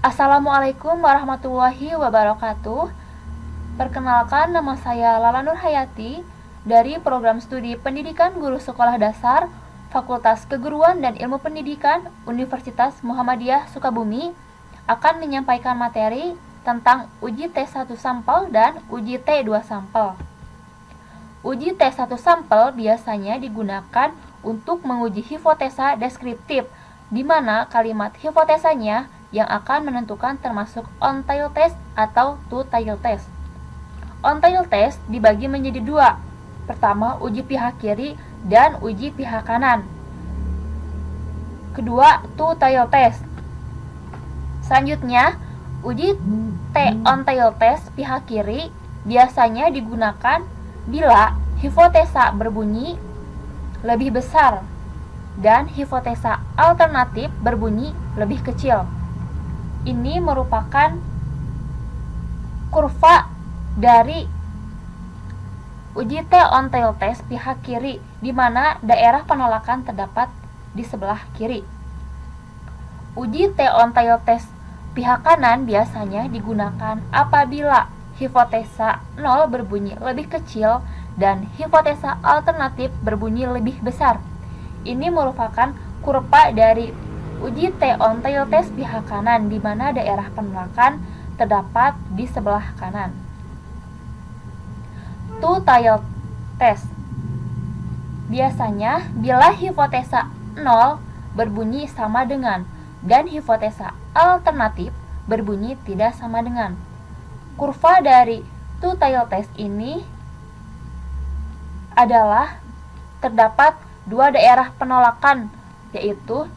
Assalamualaikum warahmatullahi wabarakatuh. Perkenalkan, nama saya Lala Nur Hayati dari Program Studi Pendidikan Guru Sekolah Dasar Fakultas Keguruan dan Ilmu Pendidikan Universitas Muhammadiyah Sukabumi akan menyampaikan materi tentang uji T1 sampel dan uji T2 sampel. Uji T1 sampel biasanya digunakan untuk menguji hipotesa deskriptif, di mana kalimat hipotesanya yang akan menentukan termasuk on-tail test atau two-tail test. On-tail test dibagi menjadi dua. Pertama, uji pihak kiri dan uji pihak kanan. Kedua, two-tail test. Selanjutnya, uji on-tail test pihak kiri biasanya digunakan bila hipotesa berbunyi lebih besar dan hipotesa alternatif berbunyi lebih kecil. Ini merupakan kurva dari uji on-tail test pihak kiri, di mana daerah penolakan terdapat di sebelah kiri. Uji on-tail test pihak kanan biasanya digunakan apabila hipotesa 0 berbunyi lebih kecil dan hipotesa alternatif berbunyi lebih besar. Ini merupakan kurva dari uji on-tail test pihak kanan, di mana daerah penolakan terdapat di sebelah kanan. Two-tail test biasanya bila hipotesa 0 berbunyi sama dengan dan hipotesa alternatif berbunyi tidak sama dengan. Kurva dari two-tail test ini adalah terdapat dua daerah penolakan, yaitu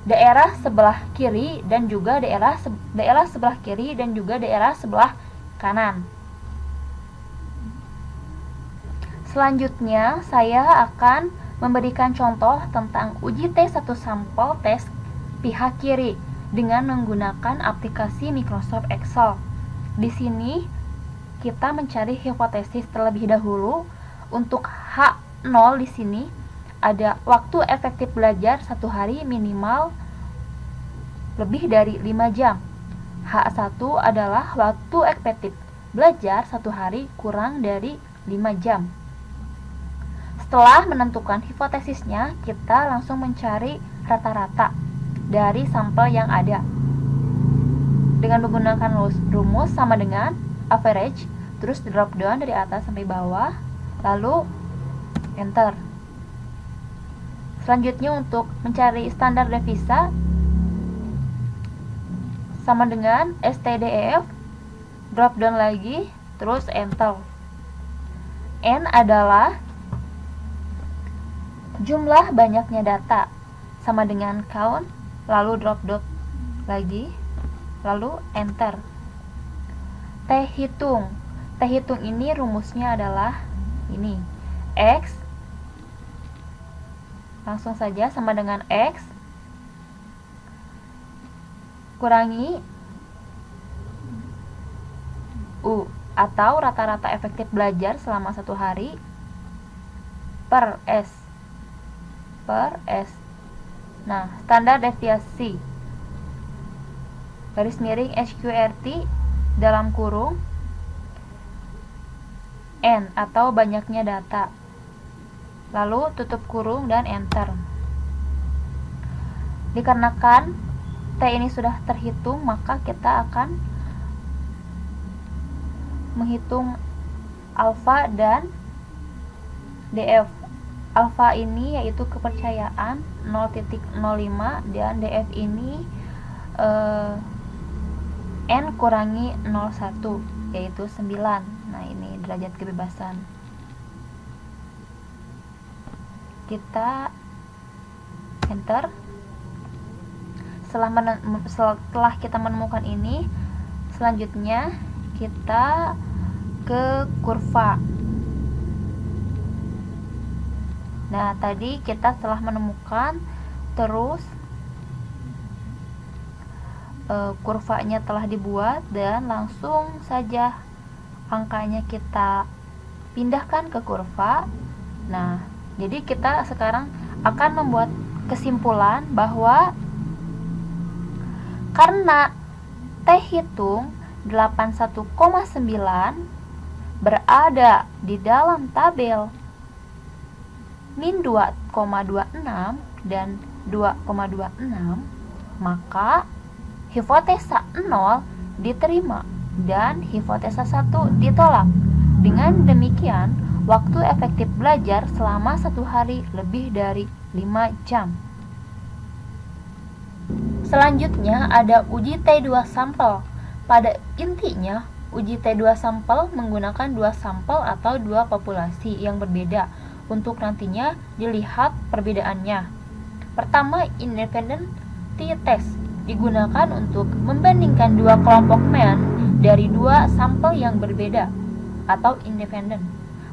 daerah sebelah kiri dan juga daerah sebelah kiri dan juga daerah sebelah kanan. Selanjutnya, saya akan memberikan contoh tentang uji T1 sampel tes pihak kiri dengan menggunakan aplikasi Microsoft Excel. Di sini kita mencari hipotesis terlebih dahulu. Untuk H0 di sini ada waktu efektif belajar 1 hari minimal lebih dari 5 jam. H1 adalah waktu efektif belajar 1 hari kurang dari 5 jam. Setelah menentukan hipotesisnya, kita langsung mencari rata-rata dari sampel yang ada. Dengan menggunakan rumus sama dengan average, terus drop down dari atas sampai bawah, lalu enter. Selanjutnya, untuk mencari standar devisa sama dengan STDEF, drop down lagi, terus enter. N adalah jumlah banyaknya data, sama dengan count, lalu drop down lagi, lalu enter. T hitung ini rumusnya adalah ini, X langsung saja sama dengan X kurangi U, atau rata-rata efektif belajar selama 1 hari per S. Nah, standar deviasi garis miring SQRT dalam kurung N, atau banyaknya data, lalu tutup kurung dan enter. Dikarenakan T ini sudah terhitung, maka kita akan menghitung alfa dan DF. Alfa ini yaitu kepercayaan 0.05 dan DF ini N kurangi 0,1 yaitu 9. Nah, ini derajat kebebasan. Kita enter. Setelah kita menemukan ini, selanjutnya kita ke kurva. Nah, tadi kita telah menemukan, terus kurvanya telah dibuat dan langsung saja angkanya kita pindahkan ke kurva. Nah, jadi kita sekarang akan membuat kesimpulan bahwa karena T hitung 81,9 berada di dalam tabel min 2,26 dan 2,26, maka hipotesa 0 diterima dan hipotesa 1 ditolak. Dengan demikian, waktu efektif belajar selama 1 hari lebih dari 5 jam. Selanjutnya ada uji T2 sampel. Pada intinya, uji T2 sampel menggunakan 2 sampel atau 2 populasi yang berbeda untuk nantinya dilihat perbedaannya. Pertama, independent t-test digunakan untuk membandingkan 2 kelompok men dari 2 sampel yang berbeda atau independen.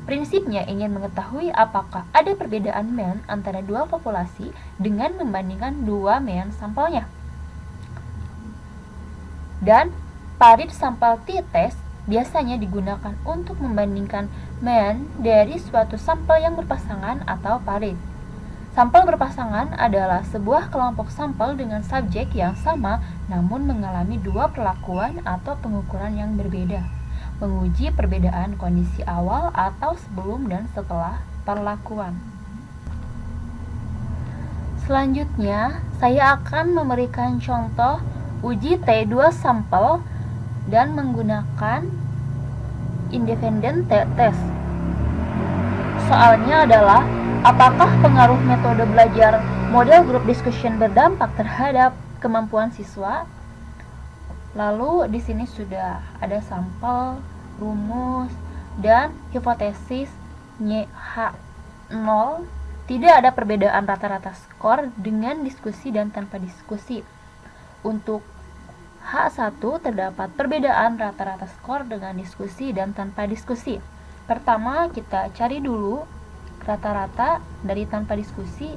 Prinsipnya ingin mengetahui apakah ada perbedaan men antara 2 populasi dengan membandingkan 2 men sampelnya. Dan parit sampel t-test biasanya digunakan untuk membandingkan men dari suatu sampel yang berpasangan atau parit. Sampel berpasangan adalah sebuah kelompok sampel dengan subjek yang sama namun mengalami 2 perlakuan atau pengukuran yang berbeda. Menguji perbedaan kondisi awal atau sebelum dan setelah perlakuan. Selanjutnya, saya akan memberikan contoh uji T2 sampel dan menggunakan independent t-test. Soalnya adalah, apakah pengaruh metode belajar model group discussion berdampak terhadap kemampuan siswa? Lalu di sini sudah ada sampel, rumus, dan hipotesis NH0. Tidak ada perbedaan rata-rata skor dengan diskusi dan tanpa diskusi. Untuk H1 terdapat perbedaan rata-rata skor dengan diskusi dan tanpa diskusi. Pertama, kita cari dulu rata-rata dari tanpa diskusi,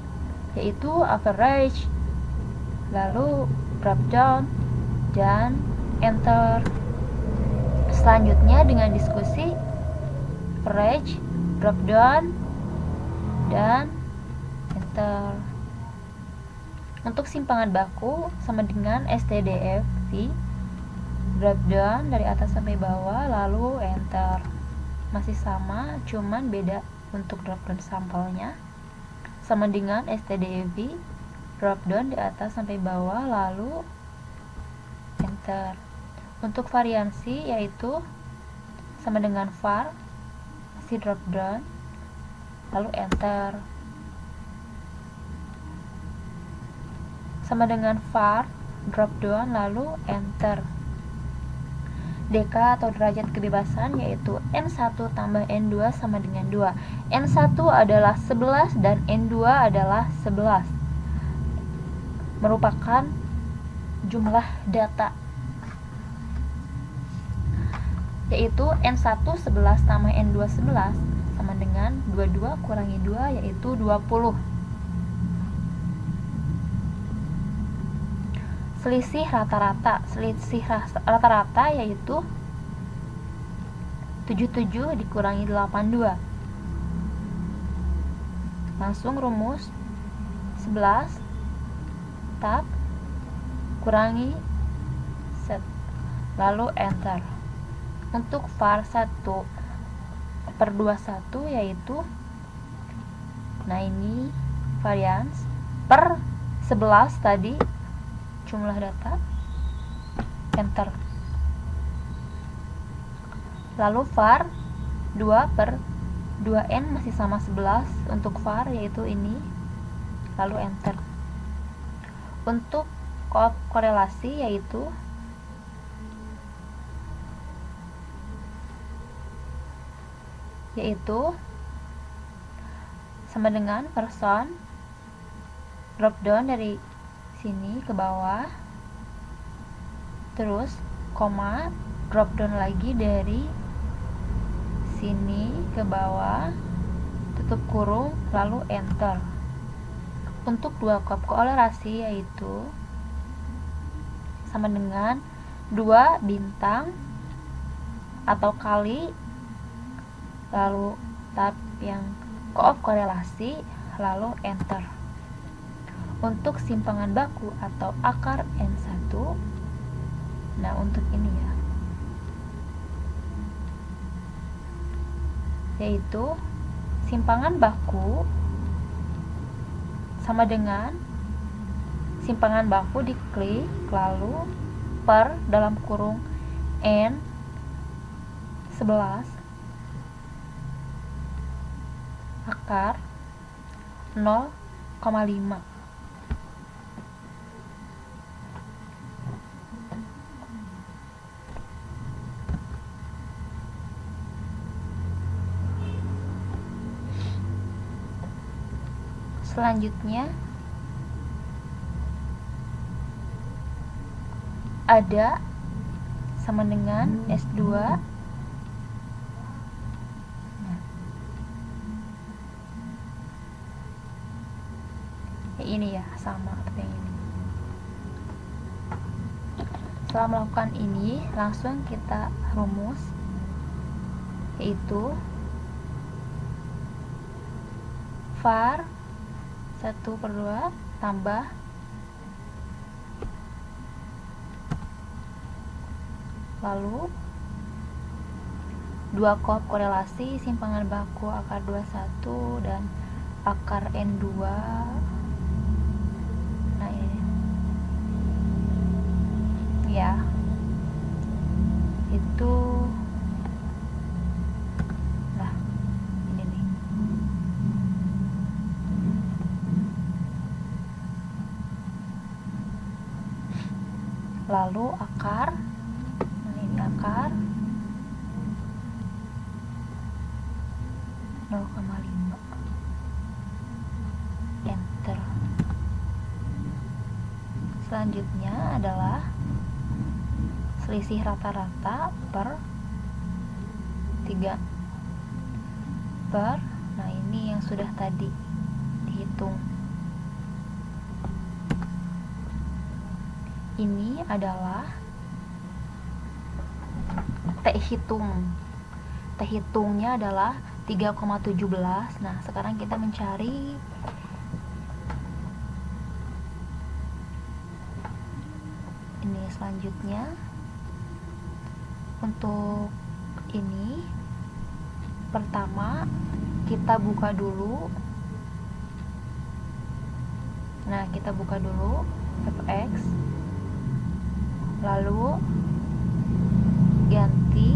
yaitu average, lalu drop down, dan enter. Selanjutnya dengan diskusi, average, drop down, dan enter. Untuk simpangan baku sama dengan STDFV, drop down dari atas sampai bawah, lalu enter. Masih sama, cuman beda untuk drop down sampelnya. Sama dengan STDFV, drop down di atas sampai bawah, lalu enter. Untuk variansi yaitu sama dengan var, masih drop down, lalu enter. Sama dengan var, drop down, lalu enter. DK atau derajat kebebasan yaitu N1 tambah N2 sama dengan 2. N1 adalah 11 dan N2 adalah 11. Merupakan jumlah data. Yaitu N1 11 tambah N2 11 sama dengan 22 kurangi 2 yaitu 20. Selisih rata-rata yaitu 77 dikurangi 82. Langsung rumus 11 tab kurangi set, lalu enter. Untuk var 1/21 yaitu, nah ini varians per 11 tadi jumlah data, enter. Lalu var 2/2n masih sama 11 untuk var yaitu ini, lalu enter. Untuk korelasi yaitu sama dengan person, drop down dari sini ke bawah, terus koma, drop down lagi dari sini ke bawah, tutup kurung, lalu enter. Untuk dua kop kolerasi yaitu sama dengan 2 bintang atau kali, lalu tab yang koop korelasi, lalu enter. Untuk simpangan baku atau akar N1, nah untuk ini ya, yaitu simpangan baku sama dengan simpangan baku diklik lalu per dalam kurung N11 akar 0,5. Selanjutnya ada sama dengan S2. Nah, ini ya sama seperti yang ini. Setelah melakukan ini, langsung kita rumus, yaitu var 1/2 tambah lalu 2 kop korelasi simpangan baku akar 21 dan akar N2. Nah ini ya, itu nah ini nih. Lalu akar, nah ini akar 0,5, enter. Selanjutnya adalah selisih rata-rata per 3 per, nah ini yang sudah tadi dihitung. Ini adalah T hitung. T hitungnya adalah 3,17. Nah, sekarang kita mencari ini selanjutnya. Untuk ini pertama kita buka dulu. Nah, kita buka dulu fx, lalu ganti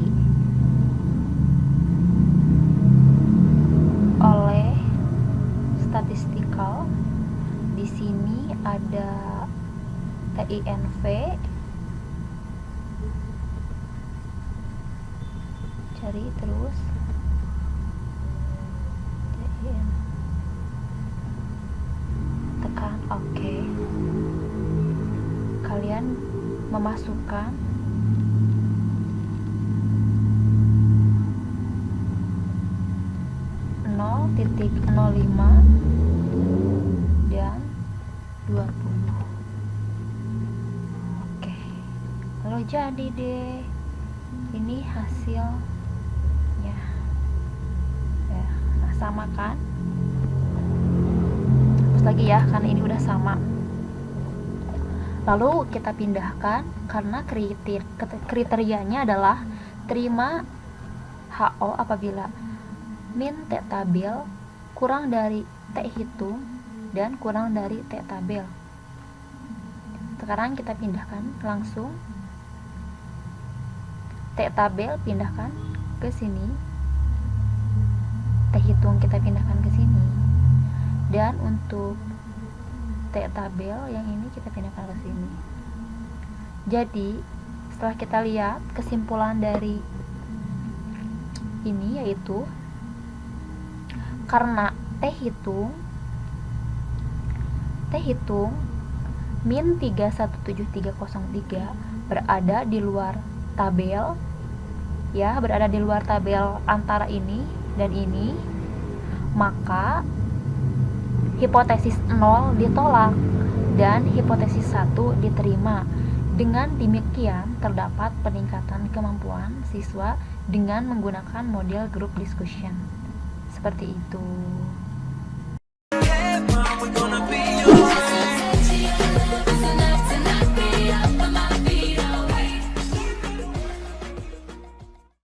oleh statistical. Di sini ada TINV, cari terus TIN, tekan OK. Kalian memasukkan titik 05 dan 20. Oke, lalu jadi deh ini hasilnya ya. Nah, sama kan, hapus lagi ya karena ini udah sama. Lalu kita pindahkan karena kriterianya adalah terima HO apabila min T tabel kurang dari T hitung dan kurang dari T tabel. Sekarang kita pindahkan langsung T tabel, pindahkan ke sini, T hitung kita pindahkan ke sini, dan untuk T tabel yang ini kita pindahkan ke sini. Jadi setelah kita lihat kesimpulan dari ini, yaitu karena T hitung min 317303 berada di luar tabel, ya, berada di luar tabel antara ini dan ini, maka hipotesis 0 ditolak dan hipotesis 1 diterima. Dengan demikian, terdapat peningkatan kemampuan siswa dengan menggunakan model group discussion. Seperti itu.